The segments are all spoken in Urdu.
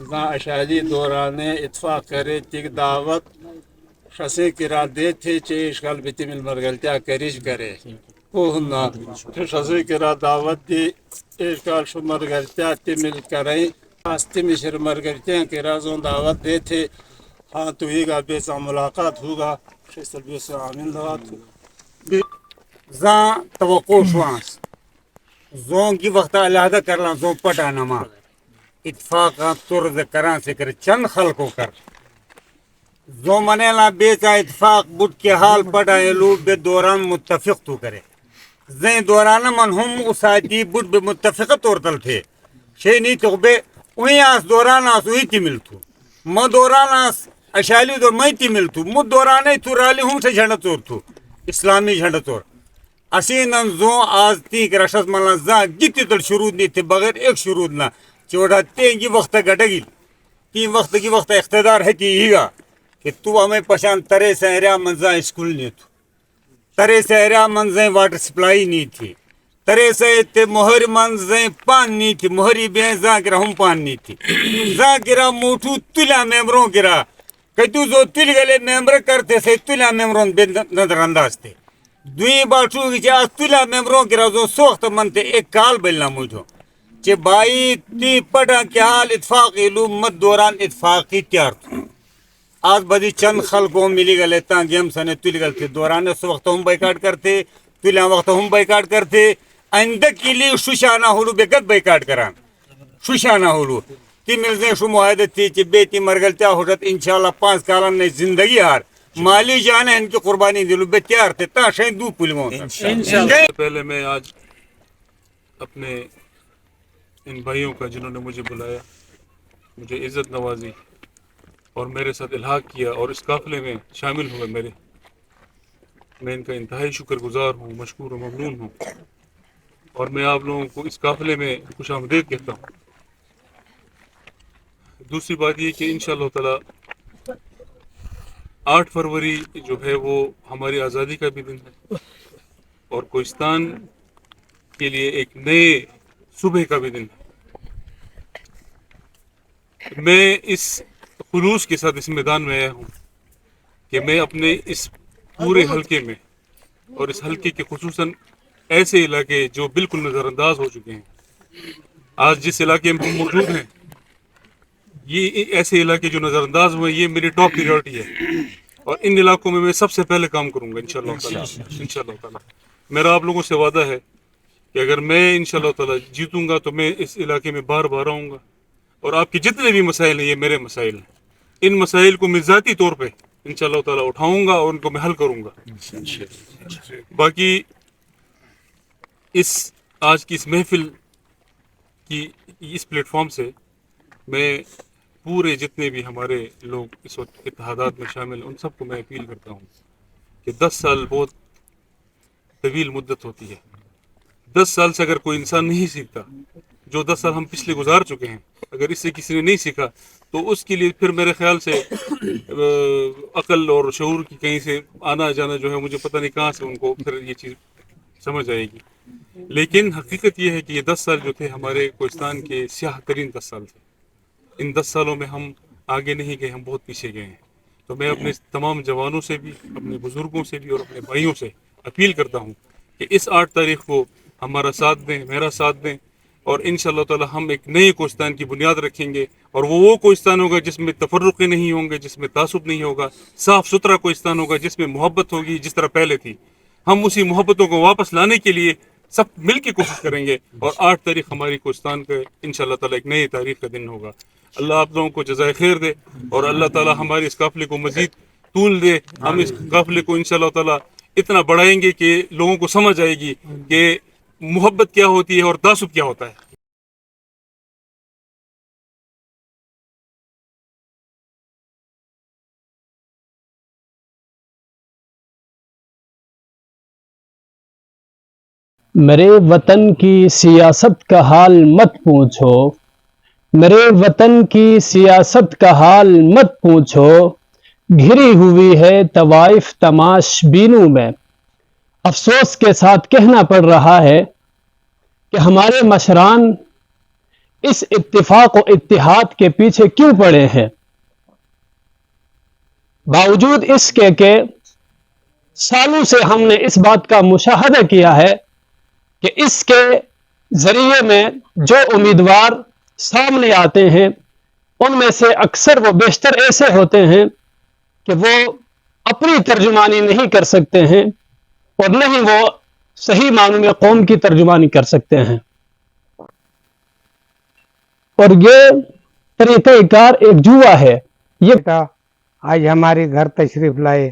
زاں اشادی دوران اتفاق کرے تک دعوت شسے کرا دے تھے چیش کل بیتم المرگلتیا کریش کرے کوہنا شسے کرا دعوت دی ایش کال شو مرگلتیا تمل کریں تم شر مرگلتیا کرا زون دعوت دے تھے ہاں تو ہی گا بے سا ملاقات ہوگا شیستل بے سا آمین دوات زاں توقع شوانس زون کی وقت علیحدہ کرنا زون پٹا نما اتفاق طرز کران سے کر چند خلقوں کر زو منیلا بیچا اتفاق بٹ کے حال پڑا لو بے دوران متفق تو کرے زین دوران من ہم اساتی بٹ بے متفق طور تل تھے شے نہیں تو بے وہیں آس دوران آس وہی تی ملتو ما دوران آس اشالی دور میں تی ملتو مد دوران تو رالی ہم سے جھنڈا طور تو اسلامی جھنڈا طور اسینن زو آز تیک رشد ملا زا گیتی تل شروع نہیں تھے بغیر ایک شروع نہ چوڑا تینگی وقت گٹگی تین وقت کی وقت اقتدار ہے ہی گا کہ تو ہمیں پشان ترے سہریا منزا اسکول نہیں تو ترے سہریا منزیں واٹر سپلائی نہیں تھی ترے سے مہر منزیں پان نہیں تھی مہری بے زا گرا ہم پان نہیں تھی زا گرا موٹو تلا ممبروں گرا کہ تو جو تل گلے ممبر کرتے سے تلا ممبروں بے نظر انداز تھے دوی باٹو کی جا تلا ممبروں گرا جو سوخت منتے ایک کال بلنا مجھو کہ بائی تی پڑا کیا حال اتفاق علوم مت دوران اتفاقی تیار تھا آج بدی چند خلقوں ملی گلے تا گیم سنے تلی گل تھے دوران اس وقت ہم بیکاٹ کرتے تلی وقت ہم بیکاٹ کرتے آئندہ کے لیے شوشانہ ہولو بے بیکاٹ کران شوشانہ ہولو تی ملزیں شو معاہدت تھی کہ بیتی مرگلتیا ہوشت انشاءاللہ 5 کالن نے زندگی ہار مالی جانے ان کی قربانی دلو بے تیار تھے تا شاید دو پلموں پہلے میں آج اپنے ان بھائیوں کا جنہوں نے مجھے بلایا مجھے عزت نوازی اور میرے ساتھ الحاق کیا اور اس قافلے میں شامل ہوئے میں ان کا انتہائی شکر گزار ہوں مشکور و ممنون ہوں اور میں آپ لوگوں کو اس قافلے میں خوش آمدید کہتا ہوں دوسری بات یہ کہ انشاءاللہ تعالی 8 فروری جو ہے وہ ہماری آزادی کا بھی دن ہے اور کوہستان کے لیے ایک نئے صبح کا بھی دن ہے میں اس خلوص کے ساتھ اس میدان میں آیا ہوں کہ میں اپنے اس پورے حلقے میں اور اس حلقے کے خصوصاً ایسے علاقے جو بالکل نظر انداز ہو چکے ہیں آج جس علاقے میں ہم موجود ہیں یہ ایسے علاقے جو نظر انداز ہوئے یہ میری ٹاپ پریورٹی ہے اور ان علاقوں میں سب سے پہلے کام کروں گا انشاءاللہ تعالی میرا آپ لوگوں سے وعدہ ہے کہ اگر میں انشاءاللہ تعالی جیتوں گا تو میں اس علاقے میں بار بار آؤں گا اور آپ کے جتنے بھی مسائل ہیں یہ میرے مسائل ہیں ان مسائل کو میں ذاتی طور پہ انشاءاللہ تعالی اٹھاؤں گا اور ان کو میں حل کروں گا باقی آج کی اس محفل کی اس پلیٹ فارم سے میں پورے جتنے بھی ہمارے لوگ اس وقت اتحادات میں شامل ہیں ان سب کو میں اپیل کرتا ہوں کہ 10 سال بہت طویل مدت ہوتی ہے 10 سال سے اگر کوئی انسان نہیں سیکھتا جو 10 سال ہم پچھلے گزار چکے ہیں اگر اس سے کسی نے نہیں سیکھا تو اس کے لیے پھر میرے خیال سے عقل اور شعور کی کہیں سے آنا جانا جو ہے مجھے پتہ نہیں کہاں سے ان کو پھر یہ چیز سمجھ آئے گی لیکن حقیقت یہ ہے کہ یہ 10 سال جو تھے ہمارے کوہستان کے سیاہ ترین 10 سال تھے ان 10 سالوں میں ہم آگے نہیں گئے ہم بہت پیچھے گئے ہیں تو میں اپنے تمام جوانوں سے بھی اپنے بزرگوں سے بھی اور اپنے بھائیوں سے اپیل کرتا ہوں کہ اس 8 تاریخ کو ہمارا ساتھ دیں میرا ساتھ دیں اور انشاءاللہ تعالی ہم ایک نئے کوہستان کی بنیاد رکھیں گے اور وہ کوہستان ہوگا جس میں تفرقے نہیں ہوں گے جس میں تعصب نہیں ہوگا صاف ستھرا کوہستان ہوگا جس میں محبت ہوگی جس طرح پہلے تھی ہم اسی محبتوں کو واپس لانے کے لیے سب مل کے کوشش کریں گے اور 8 تاریخ ہماری کوہستان کا انشاءاللہ تعالی ایک نئی تاریخ کا دن ہوگا اللہ آپ لوگوں کو جزائے خیر دے اور اللہ تعالی ہمارے اس قافلے کو مزید طول دے ہم اس قافلے کو انشاءاللہ تعالی اتنا بڑھائیں گے کہ لوگوں کو سمجھ آئے گی کہ محبت کیا ہوتی ہے اور تعصب کیا ہوتا ہے میرے وطن کی سیاست کا حال مت پوچھو میرے وطن کی سیاست کا حال مت پوچھو گھری ہوئی ہے طوائف تماش بینوں میں افسوس کے ساتھ کہنا پڑ رہا ہے کہ ہمارے مشران اس اتفاق و اتحاد کے پیچھے کیوں پڑے ہیں؟ باوجود اس کے کہ سالوں سے ہم نے اس بات کا مشاہدہ کیا ہے کہ اس کے ذریعے میں جو امیدوار سامنے آتے ہیں ان میں سے اکثر و بیشتر ایسے ہوتے ہیں کہ وہ اپنی ترجمانی نہیں کر سکتے ہیں اور نہ ہی وہ صحیح معنوں میں قوم کی ترجمانی کر سکتے ہیں، اور یہ طریقہ کار ایک جوا ہے۔ یہ بیٹا آج ہمارے گھر تشریف لائے،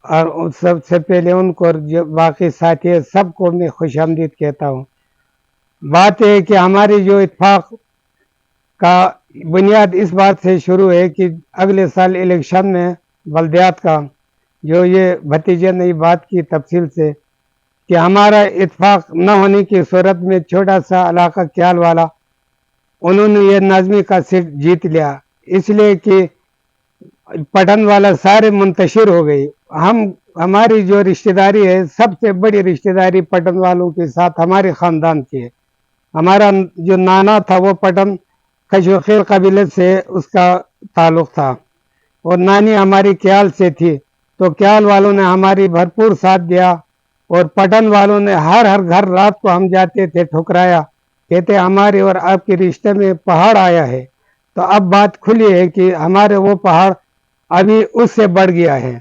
اور سب سے پہلے ان کو اور جو باقی ساتھی ہیں سب کو میں خوش آمدید کہتا ہوں۔ بات ہے کہ ہماری جو اتفاق کا بنیاد اس بات سے شروع ہے کہ اگلے سال الیکشن میں بلدیات کا جو یہ بھتیجے نے بات کی تفصیل سے کہ ہمارا اتفاق نہ ہونے کی صورت میں چھوٹا سا علاقہ کیال والا انہوں نے یہ ناظمی کا سیٹ جیت لیا، اس لیے کہ پٹن والا سارے منتشر ہو گئی۔ ہماری جو رشتہ داری ہے سب سے بڑی رشتہ داری پٹن والوں کے ساتھ ہمارے خاندان کی ہے۔ ہمارا جو نانا تھا وہ پٹن کشوخیل قبیلے سے اس کا تعلق تھا، اور نانی ہماری کیال سے تھی، تو کیال والوں نے ہماری بھرپور ساتھ دیا، اور پٹن والوں نے ہر گھر رات کو ہم جاتے تھے ٹھکرایا، کہتے ہمارے اور آپ کے رشتے میں پہاڑ آیا ہے۔ تو اب بات کھلی ہے کہ ہمارے وہ پہاڑ ابھی اس سے بڑھ گیا ہے،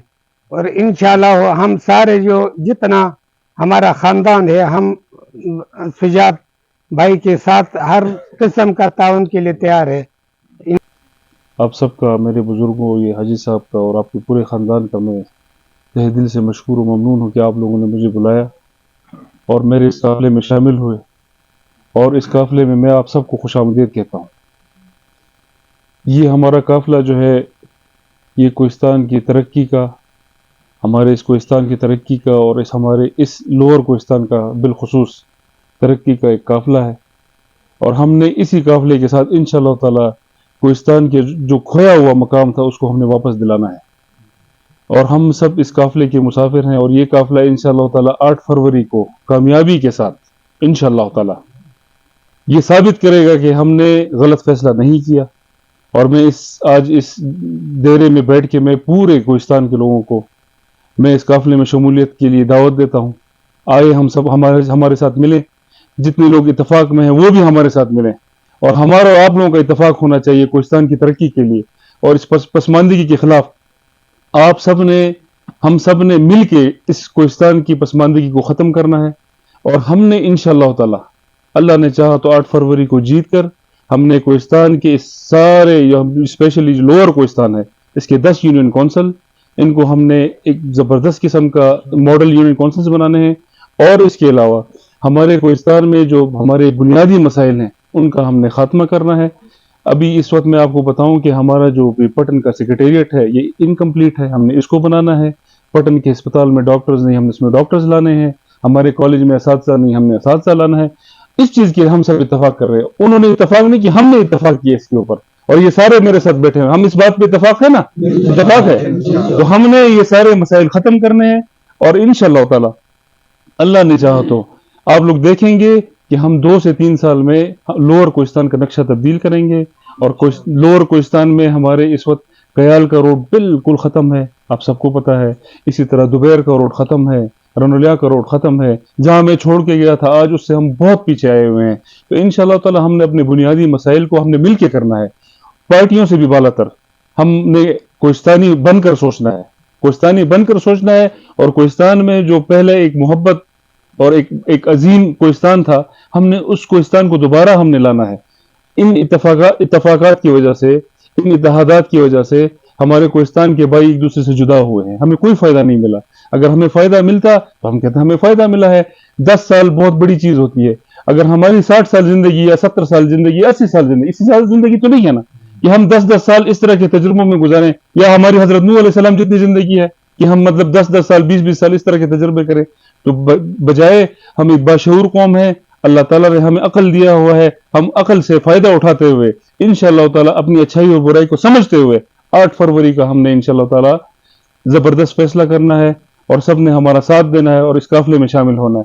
اور انشاءاللہ ہم سارے جو جتنا ہمارا خاندان ہے ہم سجاد بھائی کے ساتھ ہر قسم کا تعاون کے لیے تیار ہے۔ آپ سب کا، میرے بزرگوں، یہ حاجی صاحب کا اور آپ کے پورے خاندان کا میں تہ دل سے مشکور و ممنون ہوں کہ آپ لوگوں نے مجھے بلایا اور میرے اس قافلے میں شامل ہوئے، اور اس قافلے میں آپ سب کو خوش آمدید کہتا ہوں۔ یہ ہمارا قافلہ جو ہے یہ کوہستان کی ترقی کا، ہمارے اس کوہستان کی ترقی کا اور ہمارے اس لوور کوہستان کا بالخصوص ترقی کا ایک قافلہ ہے، اور ہم نے اسی قافلے کے ساتھ انشاءاللہ تعالی کوہستان کے جو کھویا ہوا مقام تھا اس کو ہم نے واپس دلانا ہے، اور ہم سب اس قافلے کے مسافر ہیں، اور یہ قافلہ انشاءاللہ تعالی 8 فروری کو کامیابی کے ساتھ انشاءاللہ تعالی یہ ثابت کرے گا کہ ہم نے غلط فیصلہ نہیں کیا۔ اور میں آج اس ڈیرے میں بیٹھ کے میں پورے کوہستان کے لوگوں کو میں اس قافلے میں شمولیت کے لیے دعوت دیتا ہوں، آئے ہم سب ہمارے ساتھ ملیں، جتنے لوگ اتفاق میں ہیں وہ بھی ہمارے ساتھ ملیں، اور ہمارا اور آپ لوگوں کا اتفاق ہونا چاہیے کوہستان کی ترقی کے لیے اور اس پسماندگی کے خلاف۔ آپ سب نے، ہم سب نے مل کے اس کوہستان کی پسماندگی کو ختم کرنا ہے، اور ہم نے انشاءاللہ تعالی اللہ نے چاہا تو 8 فروری کو جیت کر ہم نے کوہستان کے اس سارے، اسپیشلی جو لوور کوہستان ہے اس کے 10 یونین کونسل، ان کو ہم نے ایک زبردست قسم کا ماڈل یونین کونسلز بنانے ہیں، اور اس کے علاوہ ہمارے کوہستان میں جو ہمارے بنیادی مسائل ہیں ان کا ہم نے خاتمہ کرنا ہے۔ ابھی اس وقت میں آپ کو بتاؤں کہ ہمارا جو پٹن کا سیکریٹریٹ ہے یہ انکمپلیٹ ہے، ہم نے اس کو بنانا ہے۔ پٹن کے ہسپتال میں ڈاکٹرز نہیں، ہم نے اس میں ڈاکٹرز لانے ہیں۔ ہمارے کالج میں اساتذہ نہیں، ہم نے اساتذہ لانا ہے۔ اس چیز کے ہم سب اتفاق کر رہے ہیں، انہوں نے اتفاق نہیں کیا، ہم نے اتفاق کیا اس کے اوپر، اور یہ سارے میرے ساتھ بیٹھے ہیں، ہم اس بات پہ اتفاق ہے نا، اتفاق ہے، تو ہم نے یہ سارے مسائل ختم کرنے ہیں، اور انشاءاللہ تعالی اللہ نے چاہا تو آپ لوگ دیکھیں گے کہ ہم 2 سے 3 سال میں لوور کوہستان کا نقشہ تبدیل کریں گے، اور لوور کوہستان میں ہمارے اس وقت کیال کا روڈ بالکل ختم ہے، آپ سب کو پتا ہے، اسی طرح دوبیر کا روڈ ختم ہے، رنولیا کا روڈ ختم ہے، جہاں میں چھوڑ کے گیا تھا آج اس سے ہم بہت پیچھے آئے ہوئے ہیں۔ تو انشاءاللہ تعالی ہم نے اپنے بنیادی مسائل کو ہم نے مل کے کرنا ہے، پارٹیوں سے بھی بالا تر ہم نے کوہستانی بن کر سوچنا ہے، کوہستانی بن کر سوچنا ہے، اور کوہستان میں جو پہلے ایک محبت اور ایک عظیم کوہستان تھا، ہم نے اس کوہستان کو دوبارہ ہم نے لانا ہے۔ ان اتفاقات کی وجہ سے، ان اتحادات کی وجہ سے ہمارے کوہستان کے بھائی ایک دوسرے سے جدا ہوئے ہیں، ہمیں کوئی فائدہ نہیں ملا۔ اگر ہمیں فائدہ ملتا تو ہم کہتے ہیں ہمیں فائدہ ملا ہے۔ 10 سال بہت بڑی چیز ہوتی ہے، اگر ہماری 60 سال زندگی یا 70 سال زندگی، 80 سال زندگی، 80 سال زندگی تو نہیں ہے نا کہ ہم 10 سال اس طرح کے تجربوں میں گزاریں، یا ہماری حضرت نوح علیہ السلام جتنی زندگی ہے کہ ہم مطلب 10 سال 20 سال اس طرح کے تجربے کریں۔ تو بجائے ہم ایک باشعور قوم ہے، اللہ تعالیٰ نے ہمیں عقل دیا ہوا ہے، ہم عقل سے فائدہ اٹھاتے ہوئے انشاءاللہ تعالیٰ اپنی اچھائی اور برائی کو سمجھتے ہوئے 8 فروری کا ہم نے انشاءاللہ تعالیٰ زبردست فیصلہ کرنا ہے، اور سب نے ہمارا ساتھ دینا ہے اور اس قافلے میں شامل ہونا ہے۔